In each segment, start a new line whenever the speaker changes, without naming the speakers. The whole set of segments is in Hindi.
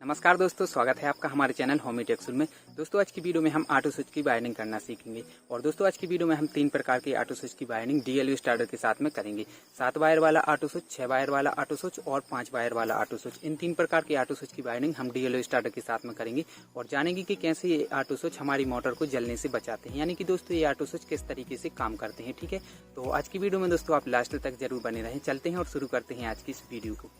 नमस्कार दोस्तों, स्वागत है आपका हमारे चैनल होमी टेक्सुल में। दोस्तों आज की वीडियो में हम ऑटो स्विच की वायरिंग करना सीखेंगे। और दोस्तों आज की वीडियो में हम 3 प्रकार के ऑटो स्विच की वायरिंग DLU स्टार्टर के साथ में करेंगे। 7 वायर वाला ऑटो स्विच, 6 वायर वाला ऑटो स्विच और 5 वायर वाला ऑटो स्विच। इन 3 प्रकार के ऑटो स्विच की वायरिंग हम DLU स्टार्टर के साथ में करेंगे और जानेंगे कि कैसे ये ऑटो स्विच हमारी मोटर को जलने से बचाते हैं, यानी कि दोस्तों ये ऑटो स्विच किस तरीके से काम करते हैं। ठीक है, तो आज की वीडियो में दोस्तों आप लास्ट तक जरूर बने रहें। चलते हैं और शुरू करते हैं आज की इस वीडियो को।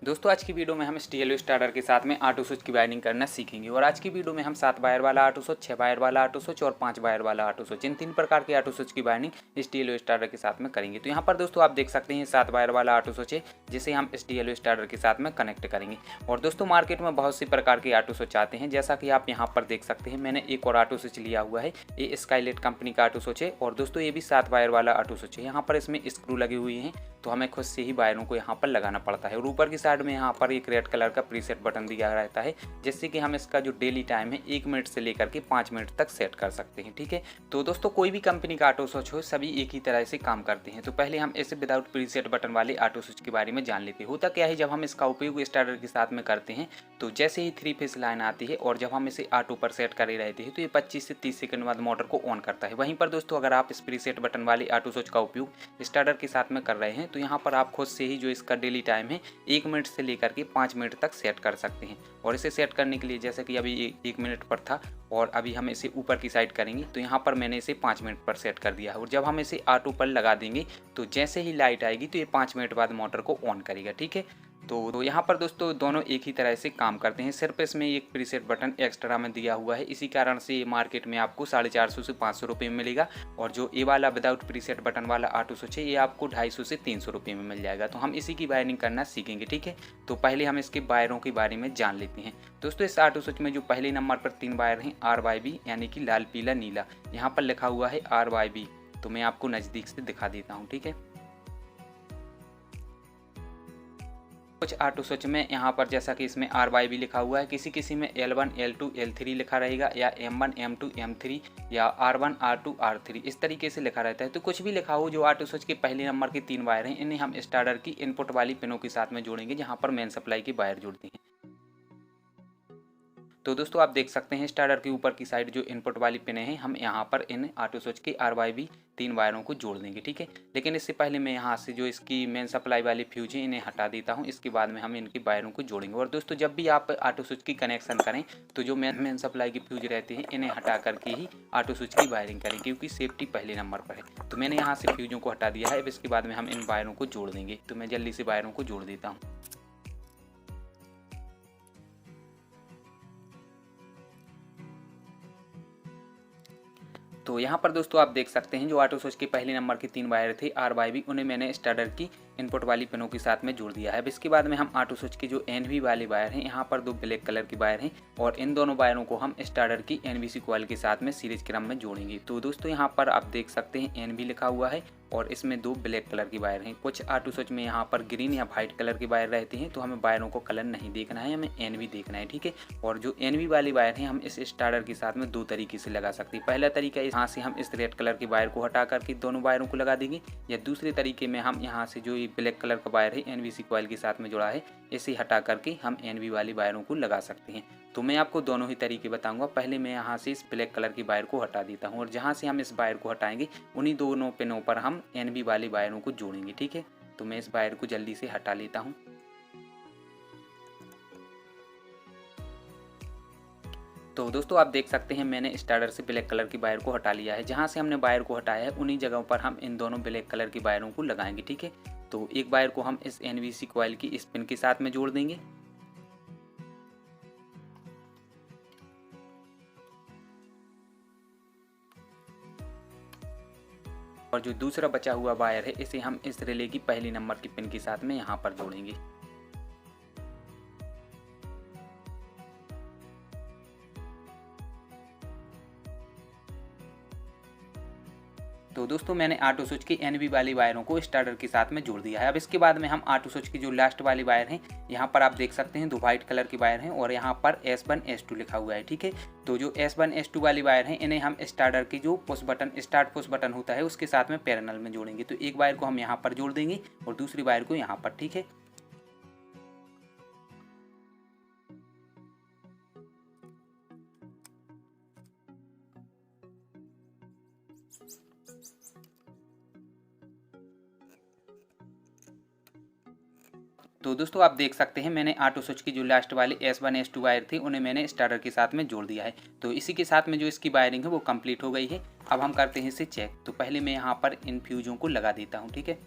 दोस्तों आज की वीडियो में हम इस DLU स्टार्टर के साथ में ऑटो स्विच की वायरिंग करना सीखेंगे। और आज की वीडियो में हम 7 वायर वाला ऑटो स्विच, 6 वायर वाला ऑटो स्विच और 5 वायर वाला ऑटो स्विच, इन 3 प्रकार के ऑटो स्विच की वायरिंग इस DLU स्टार्टर के साथ में करेंगे। तो यहाँ पर दोस्तों आप देख सकते हैं 7 वायर वाला ऑटो स्विच है जिसे हम इस DLU स्टार्टर के साथ में कनेक्ट करेंगे। और दोस्तों मार्केट में बहुत सी प्रकार के ऑटो स्विच आते हैं, जैसा कि आप यहाँ पर देख सकते हैं। मैंने एक और ऑटो स्विच लिया हुआ है, ये स्काईलाइट कंपनी का ऑटो स्विच है। और दोस्तों ये भी 7 वायर वाला ऑटो स्विच है। यहाँ पर इसमें स्क्रू लगे हुए हैं, तो हमें खुद से ही वायरों को यहाँ पर लगाना पड़ता है। और ऊपर की साइड में यहाँ पर एक रेड कलर का प्रीसेट बटन दिया रहता है, जिससे कि हम इसका जो डेली टाइम है 1 मिनट से लेकर के 5 मिनट तक सेट कर सकते हैं। ठीक है, तो दोस्तों कोई भी कंपनी का ऑटो स्विच हो, सभी एक ही तरह से काम करते हैं। तो पहले हम ऐसे विदाउट प्रीसेट बटन वाले ऑटो स्विच के बारे में जान लेते हैं। होता क्या है, जब हम इसका उपयोग स्टार्टर के साथ में करते हैं तो जैसे ही 3 फेस लाइन आती है और जब हम इसे ऑटो पर सेट करे रहते हैं तो ये 25 से 30 सेकंड बाद मोटर को ऑन करता है। वहीं पर दोस्तों अगर आप इस प्रीसेट बटन वाले ऑटो स्विच का उपयोग स्टार्टर के साथ में कर रहे हैं तो यहाँ पर आप खुद से ही जो इसका डेली टाइम है 1 मिनट से लेकर के 5 मिनट तक सेट कर सकते हैं। और इसे सेट करने के लिए जैसे कि अभी 1 मिनट पर था और अभी हम इसे ऊपर की साइड करेंगे तो यहाँ पर मैंने इसे 5 मिनट पर सेट कर दिया है। और जब हम इसे ऑटो पर लगा देंगे तो जैसे ही लाइट आएगी तो ये 5 मिनट बाद मोटर को ऑन करेगा। ठीक है, तो यहाँ पर दोस्तों दोनों एक ही तरह से काम करते हैं, सिर्फ इसमें एक प्रीसेट बटन एक्स्ट्रा में दिया हुआ है। इसी कारण से ये मार्केट में आपको 450 से 500 रुपये में मिलेगा। और जो ये वाला विदाउट प्रीसेट बटन वाला ऑटो स्विच है ये आपको 250 से 300 रुपये में मिल जाएगा। तो हम इसी की वायरिंग करना सीखेंगे। ठीक है, तो पहले हम इसके वायरों के बारे में जान लेते हैं। दोस्तों इस ऑटो स्विच में जो पहले नंबर पर 3 वायर हैं RYB, यानी कि लाल पीला नीला, यहाँ पर लिखा हुआ है RYB। तो मैं आपको नज़दीक से दिखा देता हूँ। ठीक है, कुछ ऑटो स्विच में यहाँ पर जैसा कि इसमें RYB लिखा हुआ है, किसी किसी में L1 L2 L3 लिखा रहेगा, या M1 M2 M3 या R1 R2 R3 इस तरीके से लिखा रहता है। तो कुछ भी लिखा हो, जो ऑटो स्विच के पहले नंबर के 3 वायर हैं इन्हें हम स्टार्टर की इनपुट वाली पिनों के साथ में जोड़ेंगे, जहाँ पर मेन सप्लाई की वायर जुड़ती हैं। तो दोस्तों आप देख सकते हैं स्टार्टर के ऊपर की साइड जो इनपुट वाली पिनें हैं, हम यहाँ पर इन ऑटो स्विच के RYB 3 वायरों को जोड़ देंगे। ठीक है, लेकिन इससे पहले मैं यहाँ से जो इसकी मेन सप्लाई वाली फ्यूज है इन्हें हटा देता हूँ, इसके बाद में हम इनकी वायरों को जोड़ेंगे। और दोस्तों जब भी आप ऑटो स्विच की कनेक्शन करें तो जो मेन सप्लाई की फ्यूज रहती है इन्हें हटा करके ही ऑटो स्विच की वायरिंग करें, क्योंकि सेफ्टी पहले नंबर पर है। तो मैंने यहाँ से फ्यूजों को हटा दिया है। अब इसके बाद में हम इन वायरों को जोड़ देंगे। तो मैं जल्दी से वायरों को जोड़ देता हूँ। तो यहाँ पर दोस्तों आप देख सकते हैं जो ऑटो स्विच के पहले नंबर के 3 वायर थे RYB, उन्हें मैंने स्टार्टर की इनपुट वाली पिनों के साथ में जोड़ दिया है। अब इसके बाद में हम ऑटो स्विच के जो NV वाले वायर हैं, यहाँ पर 2 ब्लैक कलर के वायर हैं और इन दोनों वायरों को हम स्टार्टर की NVC कॉइल के साथ में सीरीज क्रम में जोड़ेंगे। तो दोस्तों यहाँ पर आप देख सकते हैं NV लिखा हुआ है और इसमें 2 ब्लैक कलर की वायर हैं। कुछ ऑटो स्विच में यहाँ पर ग्रीन या वाइट कलर के वायर रहते हैं, तो हमें वायरों को कलर नहीं देखना है, हमें NV देखना है। ठीक है, और जो NV वाली वायर हैं हम इस स्टार्टर के साथ में 2 तरीके से लगा सकते हैं। पहला तरीका यहाँ से हम इस रेड कलर की वायर को हटा करके दोनों वायरों को लगा देंगे, या दूसरे तरीके में हम यहाँ से जो ये ब्लैक कलर का वायर है NVC कॉइल के साथ में जुड़ा है इसे हटा करके हम NV वाली वायरों को लगा सकते हैं। तो मैं आपको दोनों ही तरीके बताऊंगा। पहले मैं यहाँ से इस ब्लैक कलर की वायर को हटा देता हूँ और जहाँ से हम इस वायर को हटाएंगे उन्हीं दोनों पिनों पर हम NV वाली वायरों को जोड़ेंगे। ठीक है, तो मैं इस वायर को जल्दी से हटा लेता हूँ। तो दोस्तों आप देख सकते हैं मैंने स्टार्टर से ब्लैक कलर की वायर को हटा लिया है। जहाँ से हमने वायर को हटाया है उन्हीं जगहों पर हम इन दोनों ब्लैक कलर की वायरों को लगाएंगे। ठीक है, तो एक वायर को हम इस NVC कॉइल की इस पिन के साथ में जोड़ देंगे और जो दूसरा बचा हुआ वायर है इसे हम इस रिले की पहली नंबर की पिन के साथ में यहाँ पर जोड़ेंगे। तो दोस्तों मैंने ऑटो स्विच की NV वाली वायरों को स्टार्टर के साथ में जोड़ दिया है। अब इसके बाद में हम ऑटो स्विच की जो लास्ट वाली वायर हैं, यहाँ पर आप देख सकते हैं 2 वाइट कलर की वायर हैं और यहाँ पर S1 S2 लिखा हुआ है। ठीक है, तो जो S1 S2 वाली वायर हैं इन्हें हम स्टार्टर की जो push button start push button होता है उसके साथ में पैरेलल में जोड़ेंगे। तो एक वायर को हम यहाँ पर जोड़ देंगे और दूसरी वायर को यहाँ पर। ठीक है, तो दोस्तों आप देख सकते हैं मैंने ऑटो स्विच की जो लास्ट वाली S1 S2 वायर थी उन्हें मैंने स्टार्टर के साथ में जोड़ दिया है। तो इसी के साथ में जो इसकी वायरिंग है वो कंप्लीट हो गई है। अब हम करते हैं इसे चेक। तो पहले मैं यहाँ पर इन फ्यूजों को लगा देता हूँ, ठीक है।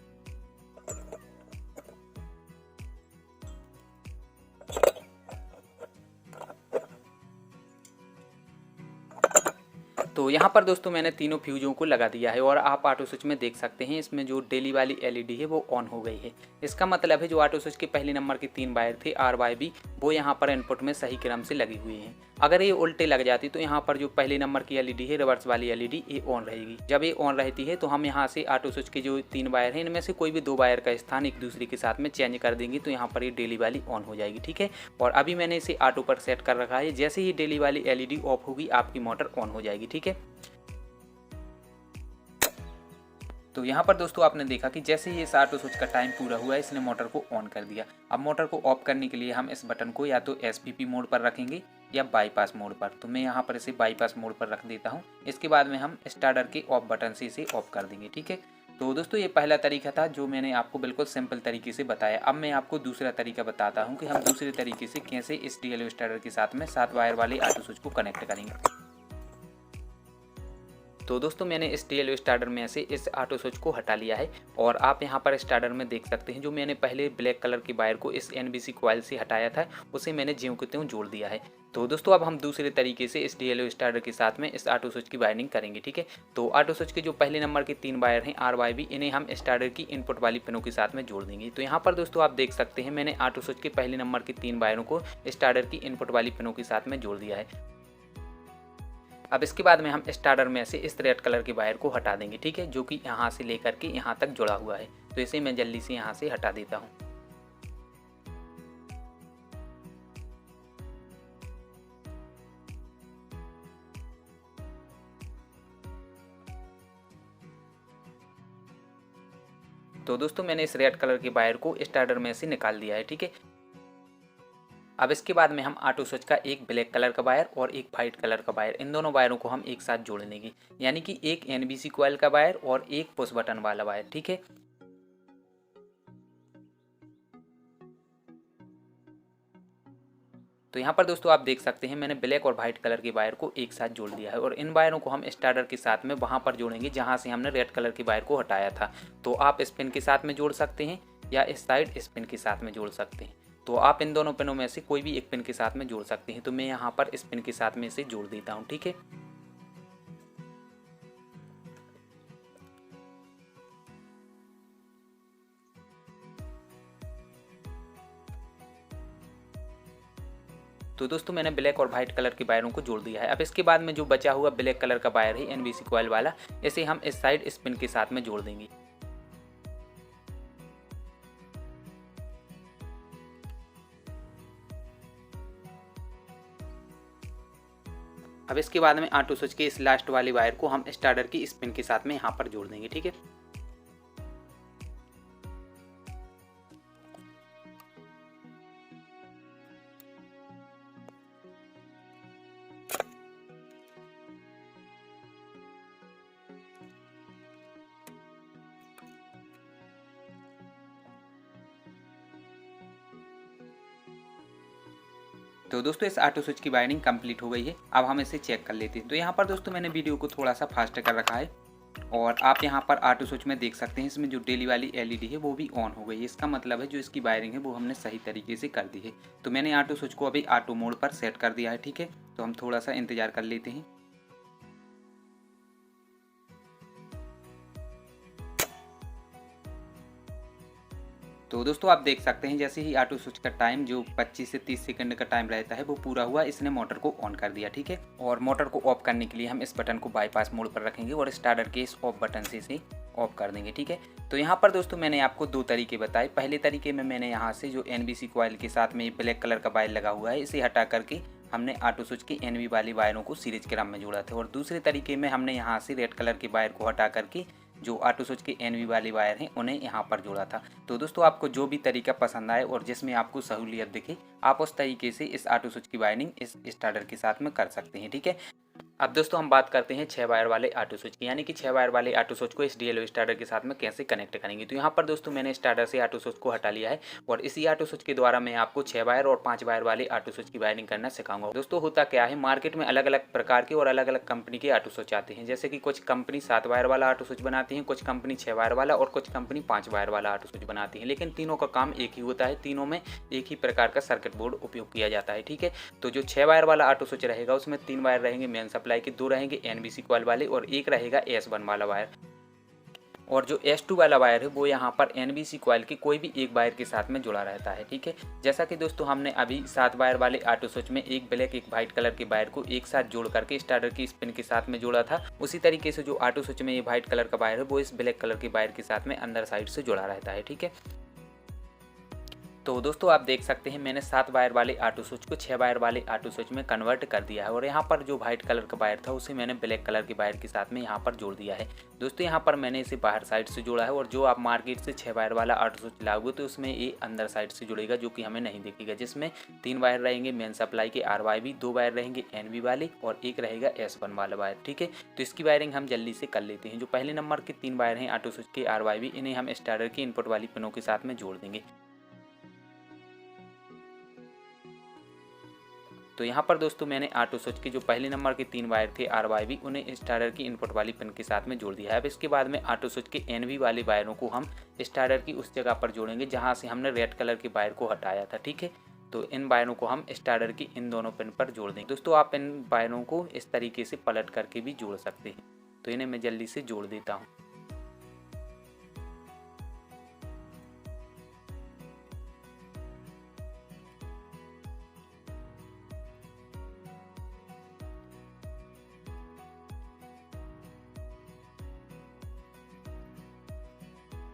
तो यहाँ पर दोस्तों मैंने तीनों फ्यूजों को लगा दिया है और आप ऑटो स्विच में देख सकते हैं इसमें जो डेली वाली एलईडी है वो ऑन हो गई है। इसका मतलब है जो ऑटो स्विच के पहले नंबर की 3 वायर थे RYB वो यहाँ पर इनपुट में सही क्रम से लगी हुई हैं। अगर ये उल्टे लग जाती तो यहाँ पर जो पहले नंबर की एलईडी है रिवर्स वाली एलईडी ये ऑन रहेगी। जब ये ऑन रहती है तो हम यहाँ से ऑटो स्विच के जो 3 वायर हैं इनमें से कोई भी 2 वायर का स्थान एक दूसरे के साथ में चेंज कर देंगे तो यहाँ पर ये डेली वाली ऑन हो जाएगी, ठीक है। और अभी मैंने इसे ऑटो पर सेट कर रखा है। जैसे ही डेली वाली एलईडी ऑफ होगी आपकी मोटर ऑन हो जाएगी, ठीक है। तो यहाँ पर दोस्तों आपने देखा कि जैसे ही इस ऑटो स्विच का टाइम पूरा हुआ है इसने मोटर को ऑन कर दिया। अब मोटर को ऑफ करने के लिए हम इस बटन को या तो SPP मोड पर रखेंगे या बाईपास मोड पर। तो मैं यहाँ पर इसे बाईपास मोड पर रख देता हूँ। इसके बाद में हम स्टार्टर के ऑफ बटन से इसे ऑफ कर देंगे, ठीक है। तो दोस्तों ये पहला तरीका था जो मैंने आपको बिल्कुल सिंपल तरीके से बताया। अब मैं आपको दूसरा तरीका बताता हूँ कि हम दूसरे तरीके से कैसे इस DLU स्टार्टर के साथ में 7 वायर वाले ऑटो स्विच को कनेक्ट करेंगे। तो दोस्तों मैंने इस DLU स्टार्टर में से इस ऑटो स्विच को हटा लिया है और आप यहाँ पर स्टार्टर में देख सकते हैं जो मैंने पहले ब्लैक कलर की वायर को इस NBC कॉइल से हटाया था उसे मैंने ज्यों के त्यों जोड़ दिया है। तो दोस्तों अब हम दूसरे तरीके से इस DLU स्टार्टर के साथ में इस ऑटो स्विच की वायरिंग करेंगे, ठीक है। तो ऑटो स्विच के जो पहले नंबर के 3 वायर हैं RYB इन्हें हम स्टार्टर की इनपुट वाली पिनों के साथ में जोड़ देंगे। तो यहाँ पर दोस्तों आप देख सकते हैं मैंने ऑटो स्विच के पहले नंबर के 3 वायरों को स्टार्टर की इनपुट वाली पिनों के साथ में जोड़ दिया है। अब इसके बाद में हम स्टार्टर में से इस रेड कलर के वायर को हटा देंगे, ठीक है, जो कि यहाँ से लेकर के यहाँ तक जुड़ा हुआ है। तो इसे मैं जल्दी से यहाँ से हटा देता हूँ। तो दोस्तों मैंने इस रेड कलर के वायर को स्टार्टर में से निकाल दिया है, ठीक है। अब इसके बाद में हम ऑटो स्विच का एक ब्लैक कलर का वायर और एक वाइट कलर का वायर इन दोनों वायरों को हम एक साथ जोड़ लेंगे, यानी कि एक NBC कॉइल का वायर और एक पुश बटन वाला वायर, ठीक है। तो यहाँ पर दोस्तों आप देख सकते हैं मैंने ब्लैक और वाइट कलर के वायर को एक साथ जोड़ दिया है और इन वायरों को हम स्टार्टर के साथ में वहाँ पर जोड़ेंगे जहाँ से हमने रेड कलर के वायर को हटाया था। तो आप इस पिन के साथ में जोड़ सकते हैं या इस साइड इस पिन के साथ में जोड़ सकते हैं। तो आप इन दोनों पिनों में से कोई भी एक पिन के साथ में जोड़ सकते हैं। तो मैं यहाँ पर इस पिन के साथ में इसे जोड़ देता हूँ, ठीक है। तो दोस्तों मैंने ब्लैक और वाइट कलर के वायरों को जोड़ दिया है। अब इसके बाद में जो बचा हुआ ब्लैक कलर का वायर है NBC कॉइल वाला, इसे हम इस साइड इस पिन के साथ में जोड़ देंगे। अब इसके बाद में ऑटो स्विच के इस लास्ट वाले वायर को हम स्टार्टर की इस पिन के साथ में यहाँ पर जोड़ देंगे, ठीक है। तो दोस्तों इस ऑटो स्विच की वायरिंग कंप्लीट हो गई है। अब हम इसे चेक कर लेते हैं। तो यहाँ पर दोस्तों मैंने वीडियो को थोड़ा सा फास्ट कर रखा है और आप यहाँ पर ऑटो स्विच में देख सकते हैं इसमें जो डेली वाली एलईडी है वो भी ऑन हो गई है। इसका मतलब है जो इसकी वायरिंग है वो हमने सही तरीके से कर दी है। तो मैंने ऑटो स्विच को अभी ऑटो मोड पर सेट कर दिया है, ठीक है। तो हम थोड़ा सा इंतजार कर लेते हैं। तो दोस्तों आप देख सकते हैं जैसे ही ऑटो स्विच का टाइम जो 25 से 30 सेकंड का टाइम रहता है वो पूरा हुआ, इसने मोटर को ऑन कर दिया, ठीक है। और मोटर को ऑफ करने के लिए हम इस बटन को बाईपास मोड पर रखेंगे और स्टार्टर के इस ऑफ बटन से इसे ऑफ कर देंगे, ठीक है। तो यहाँ पर दोस्तों मैंने आपको 2 तरीके बताए। पहले तरीके में मैंने यहाँ से जो NBC कॉइल के साथ में ब्लैक कलर का वायर लगा हुआ है इसे हटा करके हमने ऑटो स्विच की NB वाली वायरों को सीरीज क्रम में जोड़ा था और दूसरे तरीके में हमने यहाँ से रेड कलर के वायर को हटा करके जो ऑटो स्विच के NB वाली वायर हैं उन्हें यहाँ पर जोड़ा था। तो दोस्तों आपको जो भी तरीका पसंद आए और जिसमें आपको सहूलियत दिखे आप उस तरीके से इस ऑटो स्विच की वायरिंग इस स्टार्टर के साथ में कर सकते हैं, ठीक है। अब दोस्तों हम बात करते हैं 6 वायर वाले ऑटो स्विच की, यानी कि 6 वायर वाले ऑटो स्विच को इस डीएलओ स्टार्टर के साथ में कैसे कनेक्ट करेंगे। तो यहाँ पर दोस्तों मैंने स्टार्टर से ऑटो स्विच को हटा लिया है और इसी ऑटो स्विच के द्वारा मैं आपको 6 वायर और 5 वायर वाले ऑटो स्विच की वायरिंग करना सिखाऊंगा। दोस्तों होता क्या है, मार्केट में अलग अलग प्रकार के और अलग अलग कंपनी के ऑटो स्विच आते हैं, जैसे कि कुछ कंपनी 7 वायर वाला ऑटो स्विच बनाती है, कुछ कंपनी 6 वायर वाला और कुछ कंपनी 5 वायर वाला ऑटो स्विच बनाती है, लेकिन तीनों का काम एक ही होता है, तीनों में एक ही प्रकार का सर्किट बोर्ड उपयोग किया जाता है। ठीक है, तो जो 6 वायर वाला ऑटो स्विच रहेगा उसमें 3 वायर रहेंगे मेन सप्लाई के, 2 रहेंगे एनबीसी कॉइल वाले और एक रहेगा S1 वाला वायर। और जो S2 वाला वायर है वो यहाँ पर एनबीसी कॉइल की कोई भी एक वायर के साथ में जुड़ा रहता है। ठीक है, जैसा कि दोस्तों हमने अभी 7 वायर वाले ऑटो स्विच में एक ब्लैक एक वाइट कलर के वायर को एक साथ जोड़ करके स्टार्टर की स्पिन के साथ में जोड़ा था, उसी तरीके से जो ऑटो स्विच में ये वाइट कलर का वायर है वो इस ब्लैक कलर के वायर के साथ में अंदर साइड से जुड़ा रहता है। ठीक है, तो दोस्तों आप देख सकते हैं मैंने 7 वायर वाले ऑटो स्विच को 6 वायर वाले ऑटो स्विच में कन्वर्ट कर दिया है और यहाँ पर जो वाइट कलर का वायर था उसे मैंने ब्लैक कलर के वायर के साथ में यहाँ पर जोड़ दिया है। दोस्तों यहाँ पर मैंने इसे बाहर साइड से जोड़ा है और जो आप मार्केट से 6 वायर वाला ऑटो स्विच लाओगे तो उसमें ये अंदर साइड से जुड़ेगा, जो कि हमें नहीं दिखेगा, जिसमें 3 वायर रहेंगे मेन सप्लाई के RYB, 2 वायर रहेंगे NB वाले और एक रहेगा S1 वाला वायर। ठीक है, तो इसकी वायरिंग हम जल्दी से कर लेते हैं। जो पहले नंबर के 3 वायर हैं ऑटो स्विच के RYB, इन्हें हम स्टार्टर की इनपुट वाली पिनों के साथ में जोड़ देंगे। तो यहाँ पर दोस्तों मैंने ऑटो स्विच के जो पहले नंबर के 3 वायर थे RYB, उन्हें स्टार्टर की इनपुट वाली पिन के साथ में जोड़ दिया है। अब इसके बाद में ऑटो स्विच के NB वाले वायरों को हम स्टार्टर की उस जगह पर जोड़ेंगे जहाँ से हमने रेड कलर के वायर को हटाया था। ठीक है, तो इन वायरों को हम स्टार्टर की इन दोनों पिन पर जोड़ देंगे। दोस्तों आप इन वायरों को इस तरीके से पलट करके भी जोड़ सकते हैं, तो इन्हें मैं जल्दी से जोड़ देता हूँ।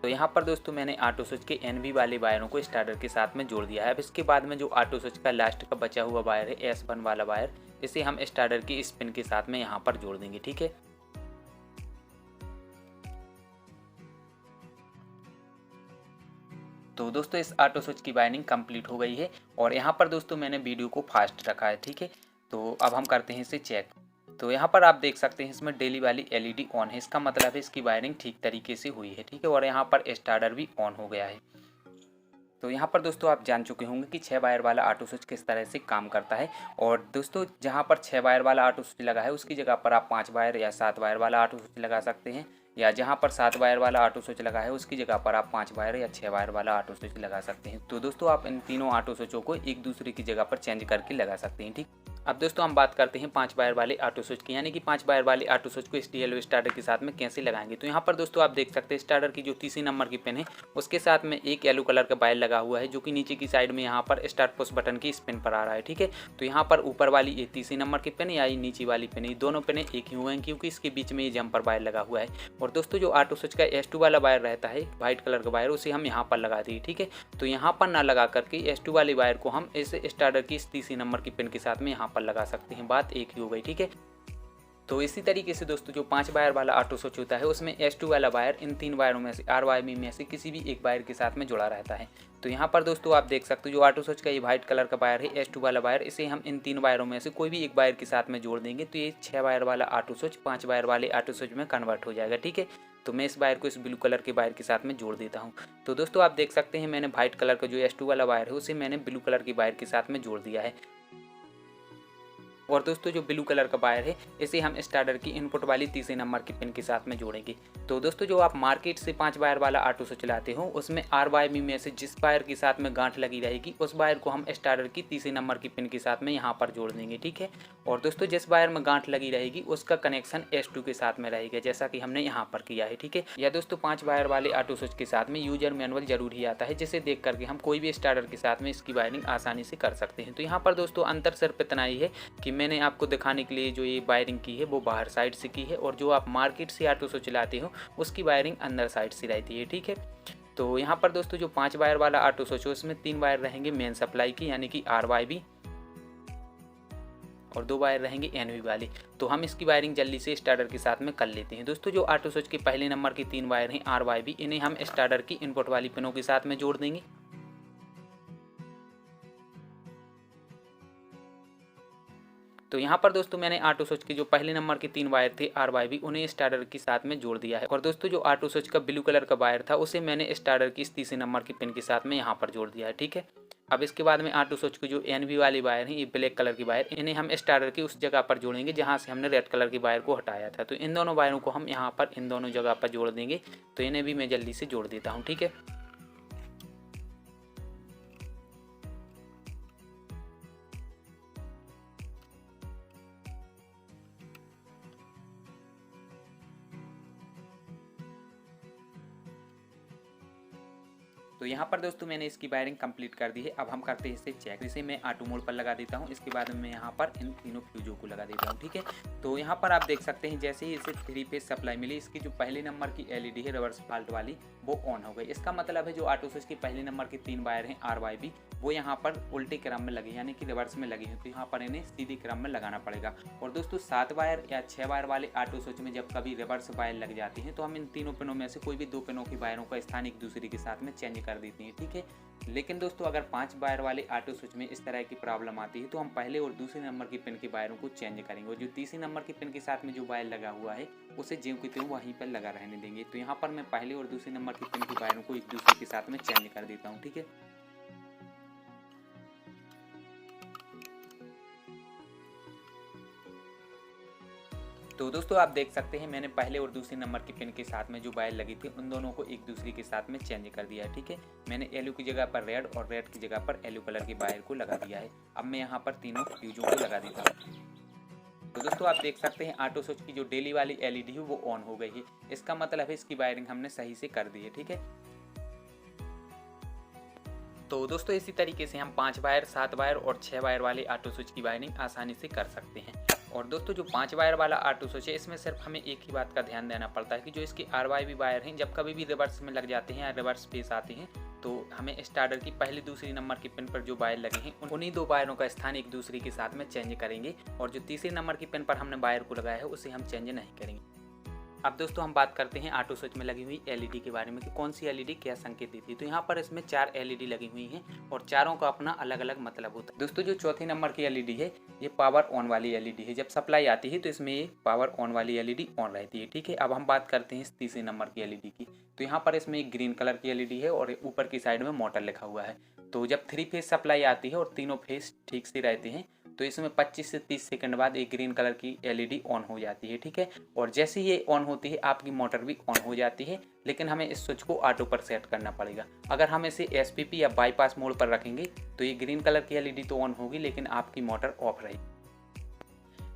तो यहाँ पर दोस्तों मैंने ऑटो स्विच के NB वाले वायरों को स्टार्टर के साथ में जोड़ दिया है। अब इसके बाद में जो ऑटो स्विच का लास्ट का बचा हुआ वायर है S1 वाला वायर, इसे हम स्टार्टर की स्पिन के साथ में यहाँ पर जोड़ देंगे। ठीक है, तो दोस्तों इस ऑटो स्विच की वायरिंग कंप्लीट हो गई है और यहाँ पर दोस्तों मैंने वीडियो को फास्ट रखा है। ठीक है, तो अब हम करते हैं इसे चेक। तो यहाँ पर आप देख सकते हैं इसमें डेली वाली LED ऑन है, इसका मतलब है इसकी वायरिंग ठीक तरीके से हुई है। ठीक है, और यहाँ पर स्टार्टर भी ऑन हो गया है। तो यहाँ पर दोस्तों आप जान चुके होंगे कि 6 वायर वाला ऑटो स्विच किस तरह से काम करता है। और दोस्तों जहाँ पर 6 वायर वाला ऑटो स्विच लगा है उसकी जगह पर आप 5 वायर या 7 वायर वाला ऑटो स्विच लगा सकते हैं, या जहाँ पर 7 वायर वाला ऑटो स्विच लगा है उसकी जगह पर आप 5 वायर या 6 वायर वाला ऑटो स्विच लगा सकते हैं। तो दोस्तों आप इन तीनों ऑटो स्विचों को एक दूसरे की जगह पर चेंज करके लगा सकते हैं। ठीक, अब दोस्तों हम बात करते हैं 5 वायर वाले ऑटो स्विच की, यानी कि 5 वायर वाले ऑटो स्विच को इस डीएलओ स्टार्टर के साथ में कैसे लगाएंगे। तो यहाँ पर दोस्तों आप देख सकते हैं स्टार्टर की जो तीसरी नंबर की पिन है उसके साथ में एक येलो कलर का वायर लगा हुआ है, जो कि नीचे की साइड में यहाँ पर स्टार्ट पुश बटन की स्पिन पर आ रहा है। ठीक है, तो यहाँ पर ऊपर वाली ये तीसरी नंबर की पिन या नीचे वाली पिन, ये दोनों पिनें एक ही हुए हैं क्योंकि इसके बीच में ये जंपर वायर लगा हुआ है। और दोस्तों जो ऑटो स्विच का S2 वाला वायर रहता है व्हाइट कलर का वायर, उसे हम यहाँ पर लगा दिए। ठीक है, तो यहाँ पर ना लगा करके S2 वाले वायर को हम इस स्टार्टर की इस तीसरी नंबर की पिन के साथ में यहाँ पर लगा सकते हैं, बात एक ही हो गई। ठीक है, तो इसी तरीके से दोस्तों जो 5 वायर वाला ऑटो स्विच होता है उसमें S2 वाला वायर इन 3 वायरों में से RYB में से किसी भी एक वायर के साथ में जुड़ा रहता है। तो यहाँ पर दोस्तों आप देख सकते हो जो ऑटो स्विच का ये व्हाइट कलर का वायर है S2 वाला वायर, इसे हम इन 3 वायरों में से कोई भी एक वायर के साथ में जोड़ देंगे तो ये 6 वायर वाला ऑटो स्विच 5 वायर वाले ऑटो स्विच में कन्वर्ट हो जाएगा। ठीक है, तो मैं इस वायर को इस ब्लू कलर के वायर के साथ में जोड़ देता हूँ। तो दोस्तों आप देख सकते हैं मैंने व्हाइट कलर का जो S2 वाला वायर है उसे मैंने ब्लू कलर के वायर के साथ में जोड़ दिया है। और दोस्तों जो ब्लू कलर का वायर है इसे हम स्टार्टर की इनपुट वाली तीसरे नंबर की पिन के साथ में जोड़ेंगे। तो दोस्तों जो आप मार्केट से 5 वायर वाला ऑटो स्विच लाते हो उसमें RYB में से जिस वायर के साथ में गांठ लगी रहेगी उस वायर को हम स्टार्टर की तीसरे नंबर की पिन के साथ में यहाँ पर जोड़ देंगे। ठीक है, और दोस्तों जिस वायर में गांठ लगी रहेगी उसका कनेक्शन S2 के साथ में रहेगा, जैसा कि हमने यहाँ पर किया है। ठीक है, या दोस्तों 5 वायर वाले ऑटो स्विच के साथ में यूजर मैनुअल जरूर ही आता है, जिसे देख करके हम कोई भी स्टार्टर के साथ में इसकी वायरिंग आसानी से कर सकते हैं। तो यहाँ पर दोस्तों अंतर सिर्फ इतना ही है कि मैंने आपको दिखाने के लिए जो ये वायरिंग की है वो बाहर साइड से की है और जो आप मार्केट से ऑटो स्विच लाते हो उसकी वायरिंग अंदर साइड से रहती है। ठीक है, तो यहाँ पर दोस्तों जो 5 वायर वाला ऑटो स्विच है उसमें 3 वायर रहेंगे मेन सप्लाई की यानी कि RYB और 2 वायर रहेंगे NB वाले। तो हम इसकी वायरिंग जल्दी से स्टार्टर के साथ में कर लेते हैं। दोस्तों जो ऑटो स्विच के पहले नंबर की 3 वायर हैं RYB, इन्हें हम स्टार्टर की इनपुट वाली पिनों के साथ में जोड़ देंगे। तो यहाँ पर दोस्तों मैंने ऑटो स्विच के जो पहले नंबर के 3 वायर थे RYB उन्हें स्टार्टर के साथ में जोड़ दिया है। और दोस्तों जो ऑटो स्विच का ब्लू कलर का वायर था उसे मैंने स्टार्टर की इस तीसरे नंबर की पिन के साथ में यहाँ पर जोड़ दिया है। ठीक है, अब इसके बाद में ऑटो स्विच की जो NB वाली वायर है, ये ब्लैक कलर की वायर, इन्हें हम स्टार्टर की उस जगह पर जोड़ेंगे जहाँ से हमने रेड कलर की वायर को हटाया था। तो इन दोनों वायरों को हम यहाँ पर इन दोनों जगह पर जोड़ देंगे। तो इन्हें भी मैं जल्दी से जोड़ देता हूँ। ठीक है, तो यहाँ पर दोस्तों मैंने इसकी वायरिंग कंप्लीट कर दी है। अब हम करते हैं इसे चेक। इसे मैं ऑटो मोड पर लगा देता हूँ। इसके बाद मैं यहाँ पर इन तीनों फ्यूजों को लगा देता हूँ। ठीक है, तो यहाँ पर आप देख सकते हैं जैसे ही इसे 3 फेज सप्लाई मिली, इसकी जो पहले नंबर की LED है रिवर्स फॉल्ट वाली, वो ऑन हो गई। इसका मतलब है जो ऑटो स्विच की पहले नंबर के 3 वायर हैं RYB, वो यहाँ पर उल्टे क्रम में लगे, यानी कि रिवर्स में लगी हैं। तो यहाँ पर इन्हें सीधे क्रम में लगाना पड़ेगा। और दोस्तों 7 वायर या 6 वायर वाले ऑटो स्विच में जब कभी रिवर्स वायर लग जाती है तो हम इन तीनों पिनों में से कोई भी 2 पिनों की वायरों का स्थान एक दूसरे के साथ में चेंज कर देते हैं। ठीक है, लेकिन दोस्तों अगर 5 वायर वाले ऑटो स्विच में इस तरह की प्रॉब्लम आती है तो हम पहले और दूसरे नंबर की पिन की वायरों को चेंज करेंगे। और जो तीसरे नंबर की पिन के साथ में जो वायर लगा हुआ है उसे ज्यों की त्यों वहीं पर लगा रहने देंगे। तो यहाँ पर मैं पहले और दूसरे नंबर की पिन की वायरों को एक दूसरे के साथ में चेंज कर देता हूँ। ठीक है, तो दोस्तों आप देख सकते हैं मैंने पहले और दूसरे नंबर की पिन के साथ में जो वायर लगी थी उन दोनों को एक दूसरे के साथ में चेंज कर दिया है। ठीक है, मैंने येलो की जगह पर रेड और रेड की जगह पर येलो कलर की वायर को लगा दिया है। अब मैं यहाँ पर तीनों फ्यूजों को लगा देता हूँ। तो दोस्तों आप देख सकते हैं ऑटो स्विच की जो डेली वाली LED है वो ऑन हो गई है। इसका मतलब है इसकी वायरिंग हमने सही से कर दी है। ठीक है, तो दोस्तों इसी तरीके से हम 5 वायर, 7 वायर और 6 वायर वाले ऑटो स्विच की वायरिंग आसानी से कर सकते हैं। और दोस्तों जो 5 वायर वाला ऑटो स्विच है इसमें सिर्फ हमें एक ही बात का ध्यान देना पड़ता है कि जो इसके RYB वायर हैं जब कभी भी रिवर्स में लग जाते हैं या रिवर्स फेस आते हैं तो हमें स्टार्टर की पहली दूसरी नंबर की पिन पर जो वायर लगे हैं उन्हीं 2 वायरों का स्थान एक दूसरे के साथ में चेंज करेंगे। और जो तीसरी नंबर की पिन पर हमने वायर को लगाया है उसे हम चेंज नहीं करेंगे। अब दोस्तों हम बात करते हैं ऑटो स्विच में लगी हुई LED के बारे में कि कौन सी LED क्या संकेत देती है। तो यहाँ पर इसमें 4 LED लगी हुई हैं और चारों का अपना अलग अलग मतलब होता है। दोस्तों जो चौथे नंबर की LED है ये पावर ऑन वाली LED है। जब सप्लाई आती है तो इसमें ये पावर ऑन वाली LED ऑन रहती है। ठीक है, अब हम बात करते हैं इस तीसरे नंबर की LED की। तो यहाँ पर इसमें एक ग्रीन कलर की LED है और ऊपर की साइड में मोटर लिखा हुआ है। तो जब 3 फेज सप्लाई आती है और तीनों फेज ठीक से रहते हैं तो इसमें 25 से 30 सेकंड बाद एक ग्रीन कलर की LED ऑन हो जाती है। ठीक है, और जैसे ये ऑन होती है आपकी मोटर भी ऑन हो जाती है। लेकिन हमें इस स्विच को ऑटो पर सेट करना पड़ेगा। अगर हम इसे SPP या बाईपास मोड पर रखेंगे तो ये ग्रीन कलर की LED तो ऑन होगी लेकिन आपकी मोटर ऑफ रहेगी।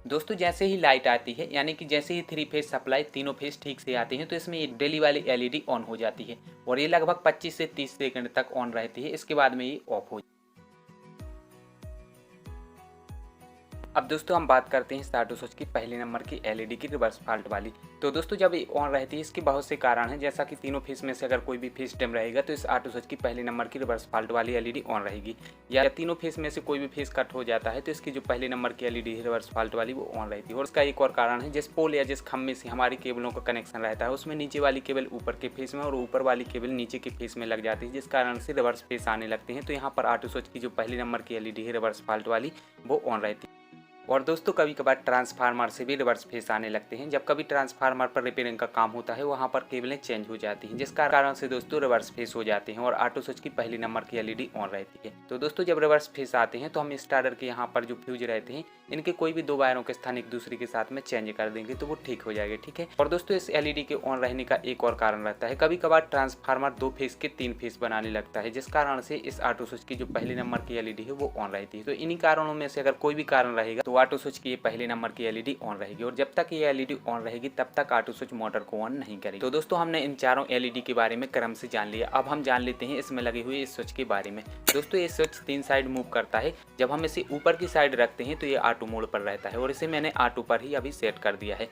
दोस्तों जैसे ही लाइट आती है यानी कि जैसे ही 3 फेज सप्लाई तीनों फेज ठीक से आते हैं तो इसमें ये डेली वाली LED ऑन हो जाती है और ये लगभग 25 से 30 सेकंड तक ऑन रहती है। इसके बाद में ये ऑफ हो जाती है। अब दोस्तों हम बात करते हैं इस ऑटो स्विच की पहले नंबर की LED की रिवर्स फॉल्ट वाली। तो दोस्तों जब ये ऑन रहती है इसके बहुत से कारण हैं, जैसा कि तीनों फेस में से अगर कोई भी फेस डिम रहेगा तो इस ऑटो स्विच की पहले नंबर की रिवर्स फॉल्ट वाली LED ऑन रहेगी। या तीनों फेस में से कोई भी फेस कट हो जाता है तो इसकी जो पहले नंबर की LED है रिवर्स फॉल्ट वाली वो ऑन रहती है। और इसका एक और कारण है, जिस पोल या जिस खम्भे से हमारी केबलों का कनेक्शन रहता है उसमें नीचे वाली केबल ऊपर के फेस में और ऊपर वाली केबल नीचे के फेस में लग जाती है, जिस कारण से रिवर्स फेस आने लगते हैं। तो यहाँ पर ऑटो स्विच की जो पहली नंबर की LED है रिवर्स फॉल्ट वाली वो ऑन रहती है। और दोस्तों कभी कभार ट्रांसफार्मर से भी रिवर्स फेस आने लगते हैं। जब कभी ट्रांसफार्मर पर रिपेयरिंग का काम होता है वहाँ पर केबलें चेंज हो जाती हैं, जिस कारण से दोस्तों रिवर्स फेस हो जाते हैं और ऑटो स्विच की पहली नंबर की LED ऑन रहती है। तो दोस्तों जब रिवर्स फेस आते हैं तो हम स्टार्टर के यहाँ पर जो फ्यूज रहते हैं इनके कोई भी 2 वायरों के स्थान एक दूसरे के साथ में चेंज कर देंगे तो वो ठीक हो जाएगा। ठीक है, और दोस्तों इस LED के ऑन रहने का एक और कारण रहता है, कभी कभार ट्रांसफार्मर 2 फेस के 3 फेस बनाने लगता है, जिस कारण से इस ऑटो स्विच की जो पहली नंबर की LED है वो ऑन रहती है। तो इन्हीं कारणों में से अगर कोई भी कारण रहेगा तो ऑटो स्विच की पहले नंबर की LED ऑन रहेगी और जब तक ये LED ऑन रहेगी तब तक ऑटो स्विच मोटर को ऑन नहीं करेगी। तो दोस्तों हमने इन चारों LED के बारे में क्रम से जान लिया। अब हम जान लेते हैं इसमें लगी हुई इस स्विच के बारे में। दोस्तों ये स्विच 3 साइड मूव करता है। जब हम इसे ऊपर की साइड रखते हैं तो ये ऑटो मोड पर रहता है और इसे मैंने ऑटो पर ही अभी सेट कर दिया है।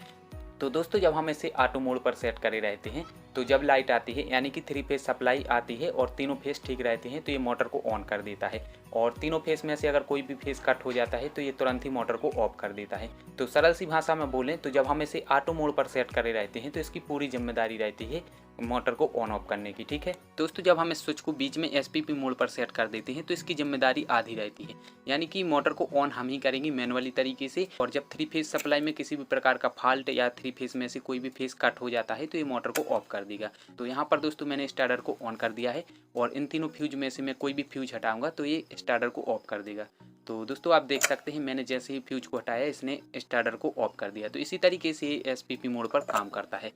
तो दोस्तों जब हम इसे ऑटो मोड पर सेट करे रहते हैं तो जब लाइट आती है यानी कि 3 फेज सप्लाई आती है और तीनों फेज ठीक रहते हैं तो ये मोटर को ऑन कर देता है, और तीनों फेज में से अगर कोई भी फेज कट हो जाता है तो ये तुरंत ही मोटर को ऑफ कर देता है। तो सरल सी भाषा में बोलें तो जब हम इसे ऑटो मोड पर सेट करे रहते हैं तो इसकी पूरी जिम्मेदारी रहती है मोटर को ऑन ऑफ करने की। ठीक है दोस्तों, जब हम इस स्विच को बीच में SPP मोड पर सेट कर देते हैं तो इसकी जिम्मेदारी आधी रहती है, यानी कि मोटर को ऑन हम ही करेंगे मैनुअली तरीके से, और जब 3 फेज सप्लाई में किसी भी प्रकार का फॉल्ट या 3 फेज में से कोई भी फेज कट हो जाता है तो ये मोटर को ऑफ कर देगा। तो यहाँ पर दोस्तों मैंने स्टार्टर को ऑन कर दिया है, और इन तीनों फ्यूज में से मैं कोई भी फ्यूज हटाऊंगा तो ये स्टार्टर को ऑफ कर देगा। तो दोस्तों आप देख सकते हैं मैंने जैसे ही फ्यूज को हटाया इसने स्टार्टर को ऑफ कर दिया। तो इसी तरीके से ये SPP मोड पर काम करता है।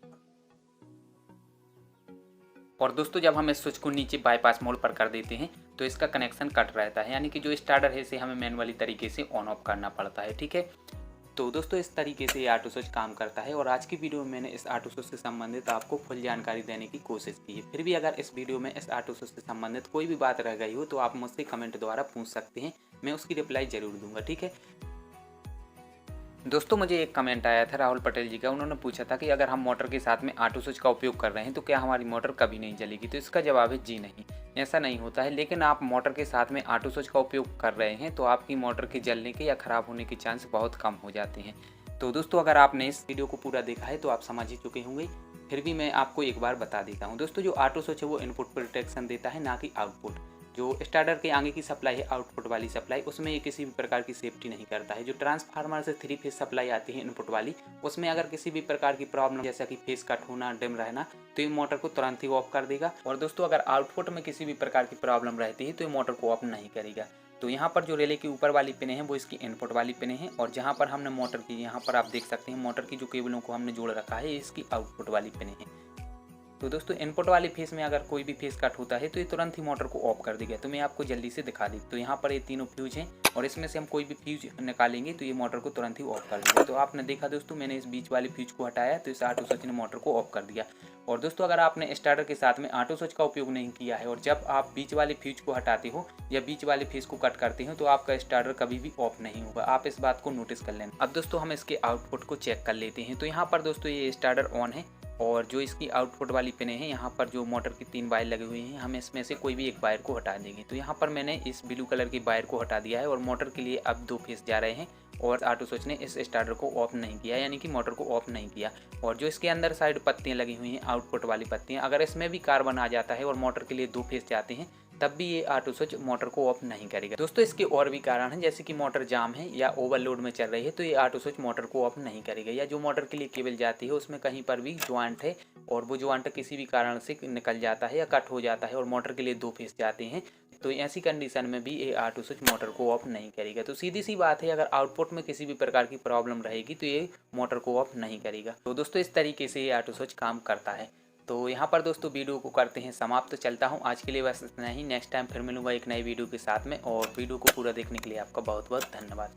और दोस्तों जब हम इस स्विच को नीचे बाईपास मोड पर कर देते हैं तो इसका कनेक्शन कट रहता है, यानी कि जो स्टार्टर है इसे हमें मैनुअली तरीके से ऑन ऑफ करना पड़ता है। ठीक है, तो दोस्तों इस तरीके से ये ऑटो स्विच काम करता है, और आज की वीडियो में मैंने इस ऑटो स्विच से संबंधित आपको फुल जानकारी देने की कोशिश की है। फिर भी अगर इस वीडियो में इस ऑटो स्विच से संबंधित कोई भी बात रह गई हो तो आप मुझसे कमेंट द्वारा पूछ सकते हैं, मैं उसकी रिप्लाई जरूर दूंगा। ठीक है दोस्तों, मुझे एक कमेंट आया था राहुल पटेल जी का, उन्होंने पूछा था कि अगर हम मोटर के साथ में ऑटो स्विच का उपयोग कर रहे हैं तो क्या हमारी मोटर कभी नहीं जलेगी। तो इसका जवाब है जी नहीं, ऐसा नहीं होता है। लेकिन आप मोटर के साथ में ऑटो स्विच का उपयोग कर रहे हैं तो आपकी मोटर के जलने के या ख़राब होने के चांस बहुत कम हो जाते हैं। तो दोस्तों अगर आपने इस वीडियो को पूरा देखा है तो आप समझ ही चुके होंगे, फिर भी मैं आपको एक बार बता देता हूँ। दोस्तों जो ऑटो स्विच है वो इनपुट प्रोटेक्शन देता है, ना कि आउटपुट। जो स्टार्टर के आगे की सप्लाई है आउटपुट वाली सप्लाई, उसमें ये किसी भी प्रकार की सेफ्टी नहीं करता है। जो ट्रांसफार्मर से 3 फेज सप्लाई आती है इनपुट वाली, उसमें अगर किसी भी प्रकार की प्रॉब्लम जैसा कि फेज कट होना, डिम रहना, तो ये मोटर को तुरंत ही ऑफ कर देगा। और दोस्तों अगर आउटपुट में किसी भी प्रकार की प्रॉब्लम रहती है तो ये मोटर को ऑफ नहीं करेगा। तो यहाँ पर जो रिले की ऊपर वाली पिने हैं वो इसकी इनपुट वाली पिने हैं, और जहाँ पर हमने मोटर की, यहाँ पर आप देख सकते हैं मोटर की जो केबलों को हमने जोड़ रखा है इसकी आउटपुट वाली पिने हैं। तो दोस्तों इनपुट वाले फेस में अगर कोई भी फेस कट होता है तो ये तुरंत ही मोटर को ऑफ कर देगा। तो मैं आपको जल्दी से दिखा दी। तो यहाँ पर ये तीनों फ्यूज हैं, और इसमें से हम कोई भी फ्यूज निकालेंगे तो ये मोटर को तुरंत ही ऑफ कर देगा। तो आपने देखा दोस्तों मैंने इस बीच वाले फ्यूज को हटाया तो इस ऑटो स्विच ने मोटर को ऑफ कर दिया। और दोस्तों अगर आपने स्टार्टर के साथ में ऑटो स्विच का उपयोग नहीं किया है और जब आप बीच वाले फ्यूज को हटाते हो या बीच वाले फेस को कट करते हो तो आपका स्टार्टर कभी भी ऑफ नहीं होगा। आप इस बात को नोटिस कर लेना। अब दोस्तों हम इसके आउटपुट को चेक कर लेते हैं। तो यहाँ पर दोस्तों ये स्टार्टर ऑन है, और जो इसकी आउटपुट वाली पिने हैं यहाँ पर जो मोटर की 3 वायर लगी हुई हैं, हम इसमें से कोई भी एक वायर को हटा देंगे। तो यहाँ पर मैंने इस ब्लू कलर की वायर को हटा दिया है, और मोटर के लिए अब 2 फेस जा रहे हैं, और ऑटो स्विच ने इस स्टार्टर को ऑफ नहीं किया, यानी कि मोटर को ऑफ नहीं किया। और जो इसके अंदर साइड पत्तियाँ लगी हुई हैं आउटपुट वाली पत्तियाँ, अगर इसमें भी कार्बन आ जाता है और मोटर के लिए 2 फेस जाते हैं तब भी ये ऑटो स्विच मोटर को ऑफ नहीं करेगा। दोस्तों इसके और भी कारण हैं, जैसे कि मोटर जाम है या ओवरलोड में चल रही है तो ये ऑटो स्विच मोटर को ऑफ नहीं करेगा, या जो मोटर के लिए केबल जाती है उसमें कहीं पर भी ज्वाइंट है और वो ज्वाइंट किसी भी कारण से निकल जाता है या कट हो जाता है और मोटर के लिए 2 फेस जाते हैं, तो ऐसी कंडीशन में भी ये ऑटो स्विच मोटर को ऑफ नहीं करेगा। तो सीधी सी बात है, अगर आउटपुट में किसी भी प्रकार की प्रॉब्लम रहेगी तो ये मोटर को ऑफ नहीं करेगा। तो दोस्तों इस तरीके से ये ऑटो स्विच काम करता है। तो यहाँ पर दोस्तों वीडियो को करते हैं समाप्त। तो चलता हूँ, आज के लिए बस इतना ही। नेक्स्ट टाइम फिर मिलूंगा एक नई वीडियो के साथ में, और वीडियो को पूरा देखने के लिए आपका बहुत बहुत धन्यवाद।